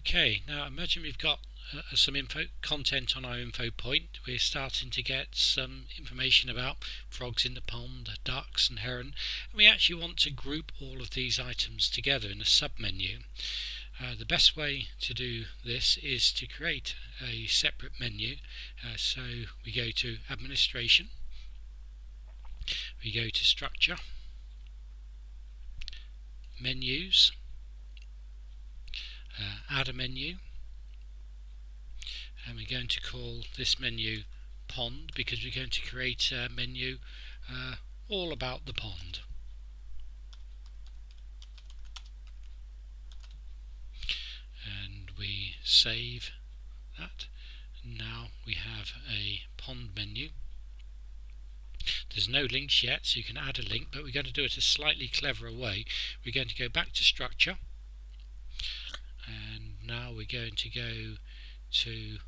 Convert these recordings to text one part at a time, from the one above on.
Okay, now imagine we've got some content on our info point. We're starting to get some information about frogs in the pond, ducks and heron, and we actually want to group all of these items together in a sub-menu. The best way to do this is to create a separate menu. So we go to Administration, we go to Structure, Menus, add a menu, and we're going to call this menu Pond because we're going to create a menu all about the pond. And we save that. Now we have a pond menu. There's no links yet, so you can add a link, but we're going to do it a slightly cleverer way. We're going to go back to Structure, and now we're going to go to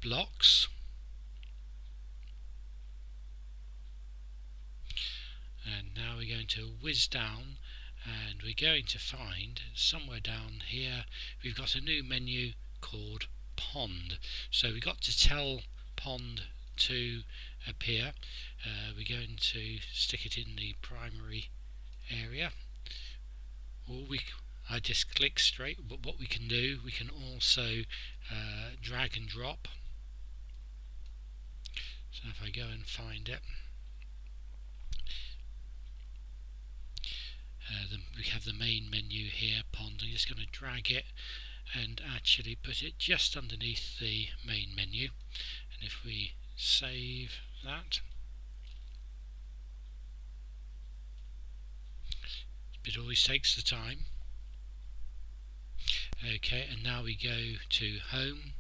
Blocks, and now we're going to whiz down, and we're going to find somewhere down here we've got a new menu called Pond. So we've got to tell Pond to appear. We're going to stick it in the primary area, or I just click straight, but what we can do, we can also drag and drop. So if I go and find it, we have the main menu here, Pond. I'm just going to drag it and actually put it just underneath the main menu, and if we save that, it always takes the time. Okay, and now we go to Home.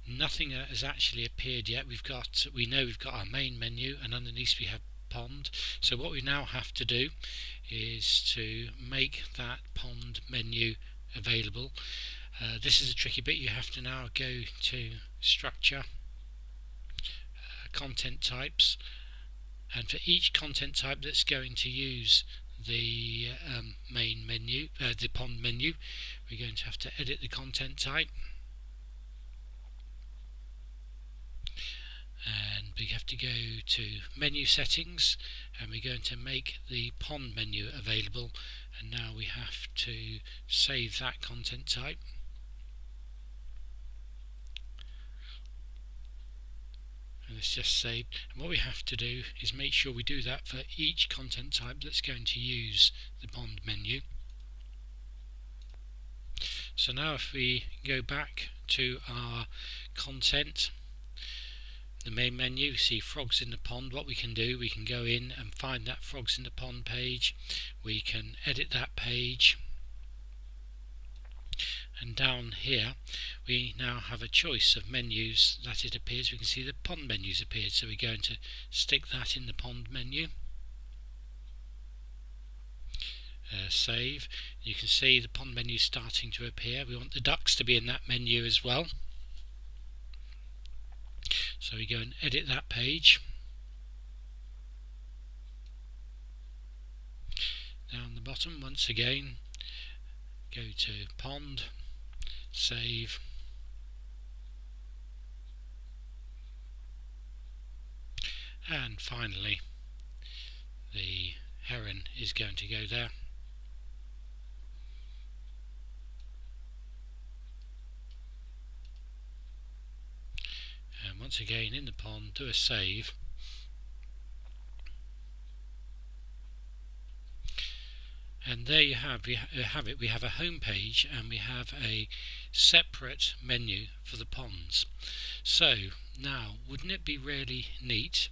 Nothing has actually appeared yet. We know we've got our main menu, and underneath we have Pond. So what we now have to do is to make that pond menu available. This is a tricky bit. You have to now go to Structure, Content Types, and for each content type that's going to use the main menu, the pond menu, we're going to have to edit the content type, and we have to go to Menu Settings, and we're going to make the pond menu available, and now we have to save that content type. And it's just saved, and what we have to do is make sure we do that for each content type that's going to use the pond menu. So now if we go back to our content, the main menu, see frogs in the pond. What we can do, we can go in and find that frogs in the pond page. We can edit that page, and down here we now have a choice of menus that it appears. We can see the pond menus appeared, so we're going to stick that in the pond menu. Save. You can see the pond menu starting to appear. We want the ducks to be in that menu as well, so we go and edit that page. Down the bottom, once again, go to Pond, save, and finally the heron is going to go there. And once again in the pond, do a save, and there you have it. We have a home page and we have a separate menu for the ponds. So now, wouldn't it be really neat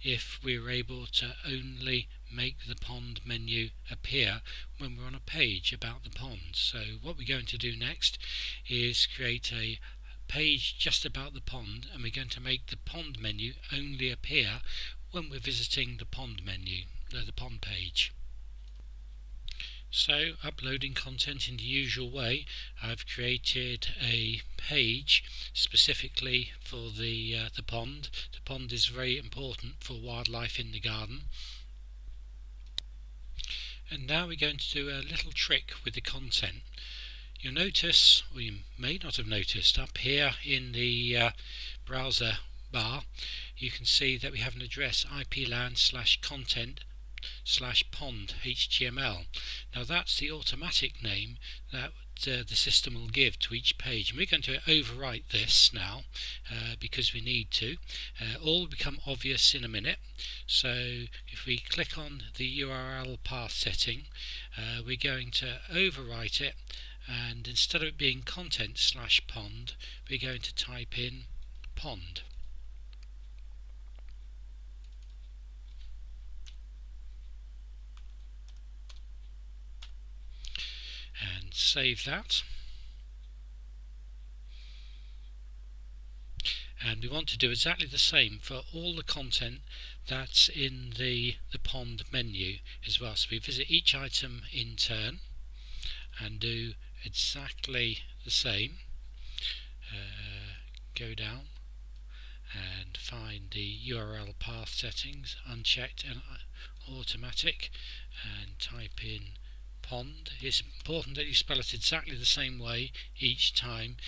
if we were able to only make the pond menu appear when we're on a page about the pond? So what we're going to do next is create a page just about the pond, and we're going to make the pond menu only appear when we're visiting the pond menu, the pond page. So, uploading content in the usual way, I've created a page specifically for the pond. The pond is very important for wildlife in the garden. And now we're going to do a little trick with the content. You'll notice, or you may not have noticed, up here in the browser bar you can see that we have an address iplan/content/pond HTML. Now that's the automatic name that the system will give to each page, and we're going to overwrite this now because we need to. All will become obvious in a minute. So if we click on the URL path setting, we're going to overwrite it, and instead of it being content/pond, we're going to type in pond. And save that. And we want to do exactly the same for all the content that's in the pond menu as well. So we visit each item in turn and do exactly the same. Go down and find the URL path settings, unchecked and automatic, and type in pond. It's important that you spell it exactly the same way each time,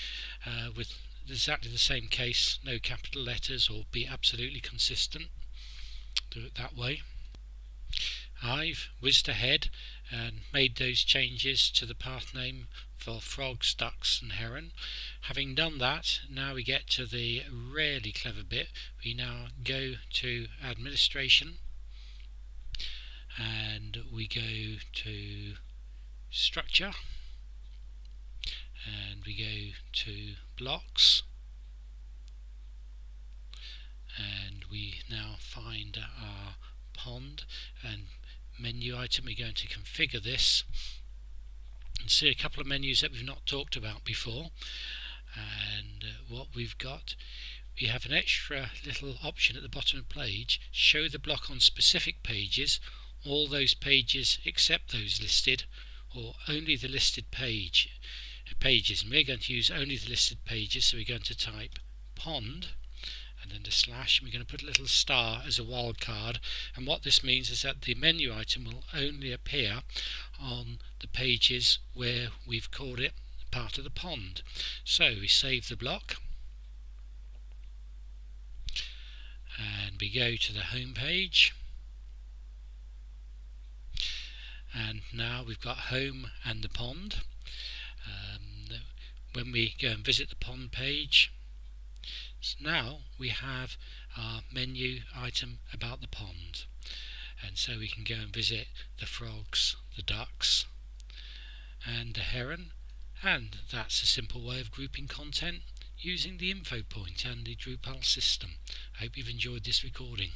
with exactly the same case, no capital letters, or be absolutely consistent. Do it that way. I've whizzed ahead and made those changes to the path name for frogs, ducks and heron. Having done that, now we get to the really clever bit. We now go to administration and we go to structure and we go to blocks, and we now find our pond and menu item. We're going to configure this and see a couple of menus that we've not talked about before. And what we've got, we have an extra little option at the bottom of the page, show the block on specific pages, all those pages except those listed, or only the listed pages. And we're going to use only the listed pages, so we're going to type pond and then the slash, and we're going to put a little star as a wildcard. And what this means is that the menu item will only appear on the pages where we've called it part of the pond. So we save the block and we go to the home page, and now we've got home and the pond. When we go and visit the pond page, so now we have our menu item about the pond, and so we can go and visit the frogs, the ducks and the heron. And that's a simple way of grouping content using the info point and the Drupal system. I hope you've enjoyed this recording.